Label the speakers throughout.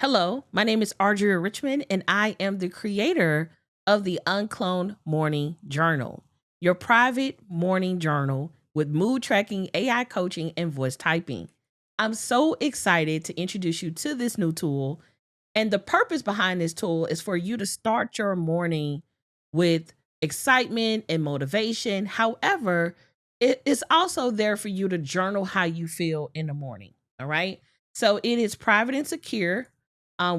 Speaker 1: Hello, my name is Audria Richmond, and I am the creator of the UnCloned Morning Journal, your private morning journal with mood tracking, AI coaching, and voice typing. I'm so excited to introduce you to this new tool. And the purpose behind this tool is for you to start your morning with excitement and motivation. However, it is also there for you to journal how you feel in the morning. All right. So it is private and secure.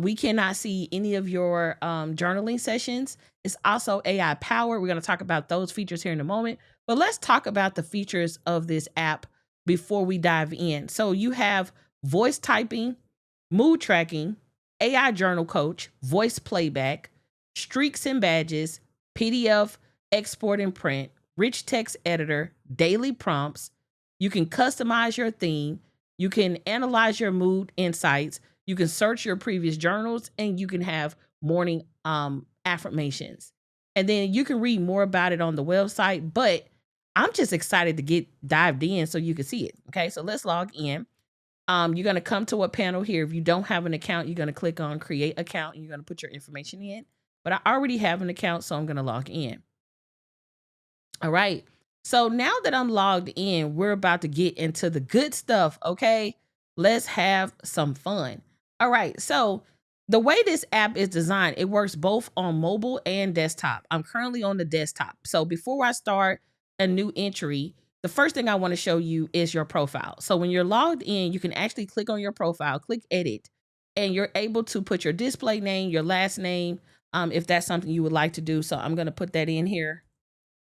Speaker 1: We cannot see any of your journaling sessions. It's also AI powered. We're going to talk about those features here in a moment. But let's talk about the features of this app before we dive in. So you have voice typing, mood tracking, AI journal coach, voice playback, streaks and badges, PDF, export and print, rich text editor, daily prompts. You can customize your theme. You can analyze your mood insights. You can search your previous journals, and you can have morning affirmations. And then you can read more about it on the website, but I'm just excited to get dived in so you can see it. Okay, so let's log in. You're going to come to a panel here. If you don't have an account, you're going to click on create account and you're going to put your information in. But I already have an account, so I'm going to log in. All right. So now that I'm logged in, we're about to get into the good stuff. Okay. Let's have some fun. All right. So the way this app is designed, it works both on mobile and desktop. I'm currently on the desktop. So before I start a new entry, the first thing I want to show you is your profile. So when you're logged in, you can actually click on your profile, click edit, and you're able to put your display name, your last name, if that's something you would like to do. So I'm going to put that in here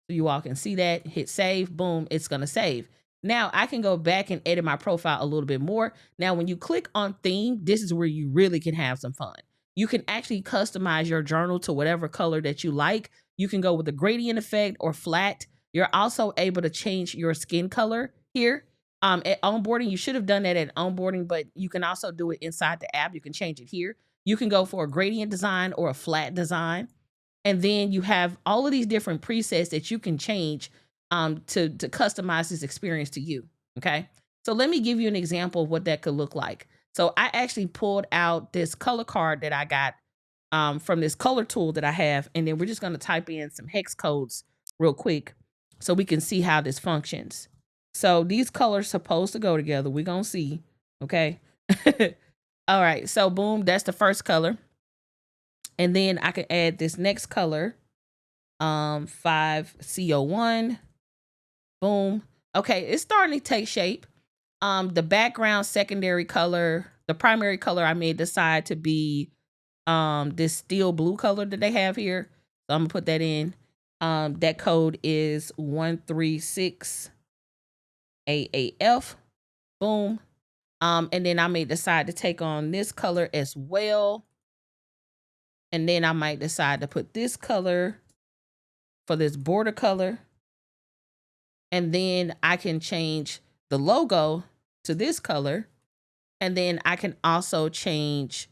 Speaker 1: so you all can see that. Hit save, boom, it's going to save. Now I can go back and edit my profile a little bit more. Now, when you click on theme, this is where you really can have some fun. You can actually customize your journal to whatever color that you like. You can go with a gradient effect or flat. You're also able to change your skin color here. At onboarding, you should have done that at onboarding, but you can also do it inside the app. You can change it here. You can go for a gradient design or a flat design. And then you have all of these different presets that you can change to customize this experience to you. Okay. So let me give you an example of what that could look like. So I actually pulled out this color card that I got from this color tool that I have. And then we're just going to type in some hex codes real quick so we can see how this functions. So these colors supposed to go together. We're going to see. Okay. All right. So boom, that's the first color. And then I can add this next color, 5CO1. Boom. Okay, it's starting to take shape. The background secondary color, the primary color I may decide to be this steel blue color that they have here. So I'm gonna put that in. That code is 136AAF. Boom. And then I may decide to take on this color as well. And then I might decide to put this color for this border color. And then I can change the logo to this color. And then I can also change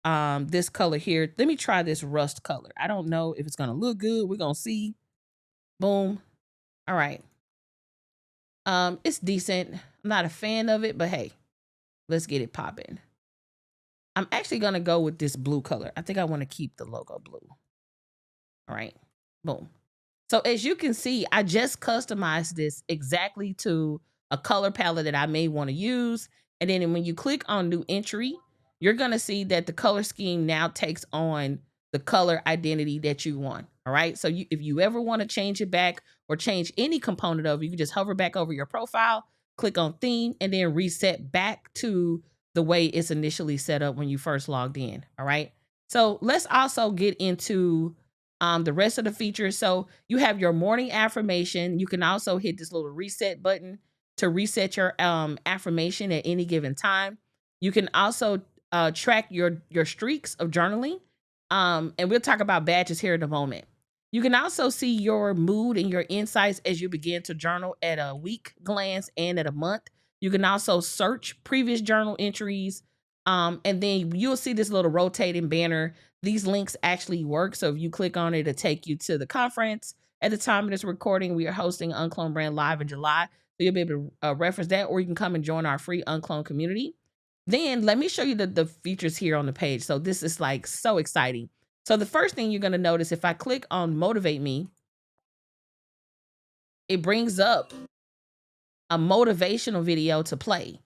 Speaker 1: this color here. Let me try this rust color. I don't know if it's going to look good. We're going to see. Boom. All right. It's decent. I'm not a fan of it, but hey, let's get it popping. I'm actually going to go with this blue color. I think I want to keep the logo blue. All right. Boom. So as you can see, I just customized this exactly to a color palette that I may want to use. And then when you click on new entry, you're going to see that the color scheme now takes on the color identity that you want. All right. So if you ever want to change it back or change any component of it, you can just hover back over your profile, click on theme, and then reset back to the way it's initially set up when you first logged in. All right. So let's also get into the rest of the features. So you have your morning affirmation. You can also hit this little reset button to reset your affirmation at any given time. You can also track your streaks of journaling. And we'll talk about badges here in a moment. You can also see your mood and your insights as you begin to journal at a week glance and at a month. You can also search previous journal entries. And then you'll see this little rotating banner. These links actually work. So if you click on it, it'll take you to the conference. At the time of this recording, we are hosting UnCloned Brand Live in July. So you'll be able to reference that, or you can come and join our free UnCloned community. Then let me show you the features here on the page. So this is like so exciting. So the first thing you're going to notice, if I click on motivate me, it brings up a motivational video to play.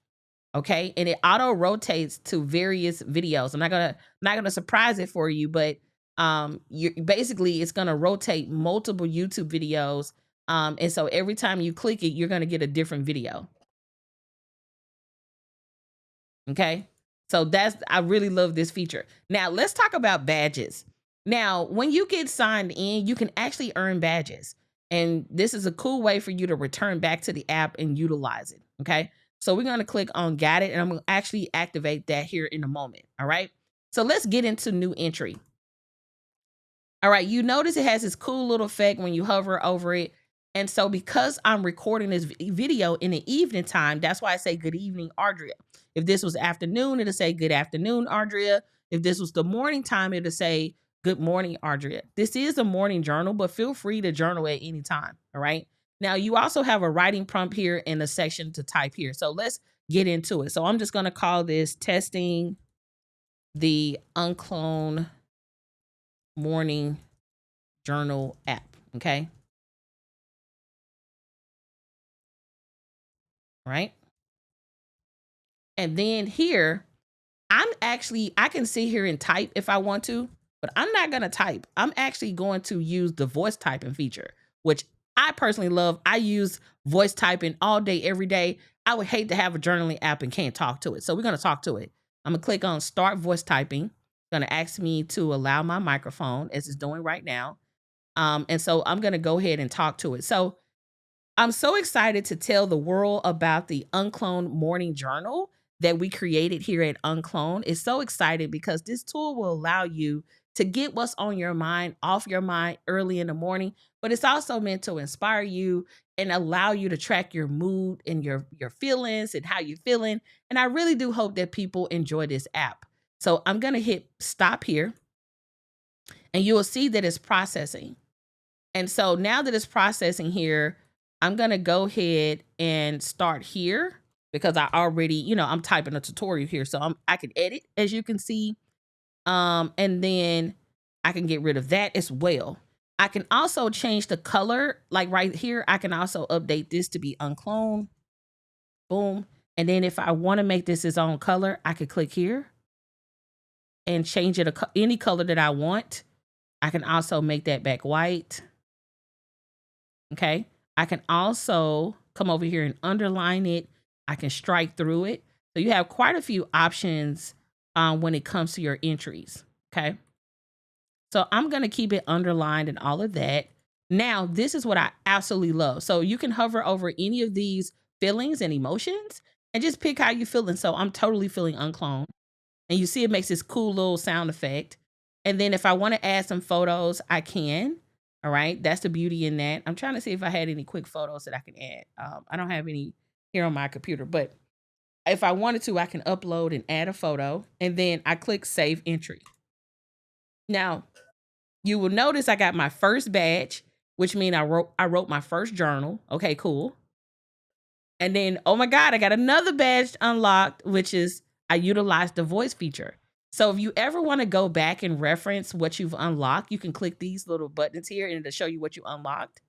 Speaker 1: Okay. And it auto rotates to various videos. I'm not gonna surprise it for you, but you basically it's gonna rotate multiple YouTube videos. And so every time you click it, you're gonna get a different video. Okay. So I really love this feature. Now let's talk about badges. Now, when you get signed in, you can actually earn badges. And this is a cool way for you to return back to the app and utilize it. Okay. So we're going to click on got it. And I'm going to actually activate that here in a moment. All right. So let's get into new entry. All right, you notice it has this cool little effect when you hover over it. And so because I'm recording this video in the evening time, that's why I say good evening, Audria. If this was afternoon, it'll say good afternoon, Audria. If this was the morning time, it'll say good morning, Audria. This is a morning journal, but feel free to journal at any time, all right? Now, you also have a writing prompt here in a section to type here. So let's get into it. So I'm just gonna call this testing the UnCloned Morning Journal app. Okay. Right. And then here, I can sit here and type if I want to, but I'm not going to type. I'm actually going to use the voice typing feature, which I personally love. I use voice typing all day, every day. I would hate to have a journaling app and can't talk to it. So we're going to talk to it. I'm going to click on start voice typing. It's going to ask me to allow my microphone as it's doing right now. And so I'm going to go ahead and talk to it. So I'm so excited to tell the world about the UnCloned Morning Journal that we created here at UnCloned. It's so exciting because this tool will allow you to get what's on your mind off your mind early in the morning, but it's also meant to inspire you and allow you to track your mood and your feelings and how you're feeling. And I really do hope that people enjoy this app. So I'm going to hit stop here and you will see that it's processing. And so now that it's processing here, I'm going to go ahead and start here because I already, I'm typing a tutorial here. So I can edit, as you can see. And then I can get rid of that as well. I can also change the color, like right here. I can also update this to be uncloned. Boom. And then if I want to make this its own color, I could click here and change it any color that I want. I can also make that back white. Okay. I can also come over here and underline it. I can strike through it. So you have quite a few options when it comes to your entries. Okay. So I'm going to keep it underlined and all of that. Now, this is what I absolutely love. So you can hover over any of these feelings and emotions and just pick how you're feeling. So I'm totally feeling uncloned. And you see it makes this cool little sound effect. And then if I want to add some photos, I can. All right. That's the beauty in that. I'm trying to see if I had any quick photos that I can add. I don't have any here on my computer, but if I wanted to, I can upload and add a photo. And then I click save entry. Now, you will notice I got my first badge, which means I wrote my first journal. Okay, cool. And then, oh my God, I got another badge unlocked, which is I utilized the voice feature. So if you ever want to go back and reference what you've unlocked, you can click these little buttons here and it'll show you what you unlocked.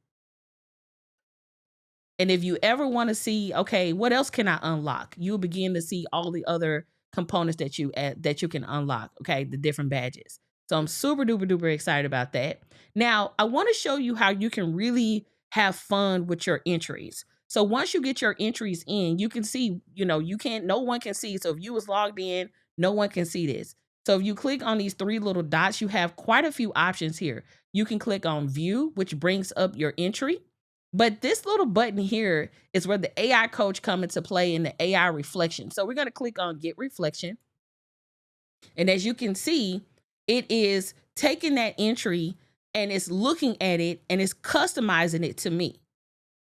Speaker 1: And if you ever want to see, okay, what else can I unlock? You'll begin to see all the other components that you can unlock, okay, the different badges. So I'm super duper duper excited about that. Now, I want to show you how you can really have fun with your entries. So once you get your entries in, you can see, no one can see. So if you was logged in, no one can see this. So if you click on these three little dots, you have quite a few options here. You can click on view, which brings up your entry. But this little button here is where the AI coach come into play in the AI reflection. So we're going to click on get reflection. And as you can see, it is taking that entry and it's looking at it and it's customizing it to me.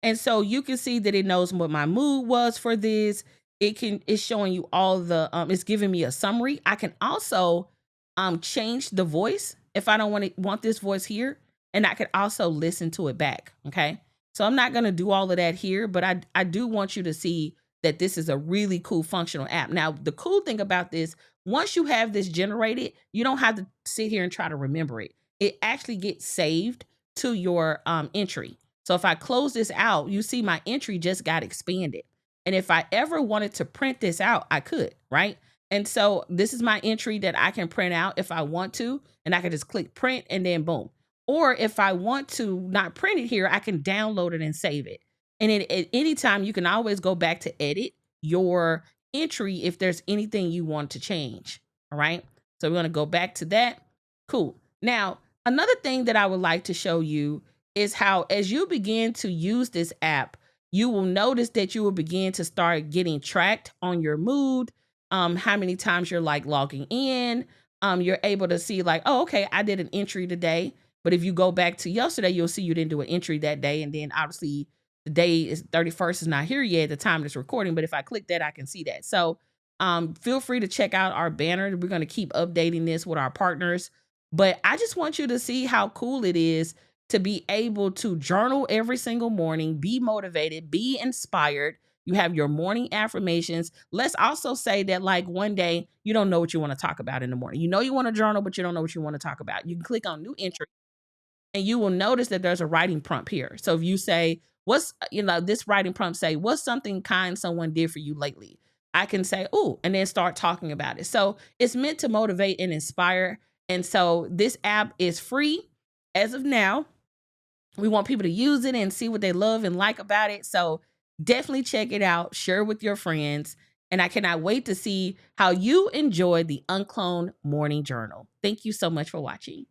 Speaker 1: And so you can see that it knows what my mood was for this. It's showing you all the, it's giving me a summary. I can also change the voice if I don't want this voice here. And I could also listen to it back. Okay. So I'm not going to do all of that here, but I do want you to see that this is a really cool functional app. Now, the cool thing about this, once you have this generated, you don't have to sit here and try to remember it. It actually gets saved to your entry. So if I close this out, you see my entry just got expanded. And if I ever wanted to print this out, I could, right? And so this is my entry that I can print out if I want to, and I can just click print and then boom. Or if I want to not print it here, I can download it and save it. And at any time, you can always go back to edit your entry if there's anything you want to change. All right. So we're going to go back to that. Cool. Now, another thing that I would like to show you is how, as you begin to use this app, you will notice that you will begin to start getting tracked on your mood, how many times you're like logging in. You're able to see like, oh, okay, I did an entry today. But if you go back to yesterday, you'll see you didn't do an entry that day. And then obviously the day is 31st is not here yet at the time it's recording. But if I click that, I can see that. So feel free to check out our banner. We're going to keep updating this with our partners. But I just want you to see how cool it is to be able to journal every single morning, be motivated, be inspired. You have your morning affirmations. Let's also say that like one day you don't know what you want to talk about in the morning. You know you want to journal, but you don't know what you want to talk about. You can click on new entry and you will notice that there's a writing prompt here. So if you say, this writing prompt say, what's something kind someone did for you lately? I can say, oh, and then start talking about it. So it's meant to motivate and inspire. And so this app is free as of now. We want people to use it and see what they love and like about it. So definitely check it out, share with your friends. And I cannot wait to see how you enjoy the UnCloned Morning Journal. Thank you so much for watching.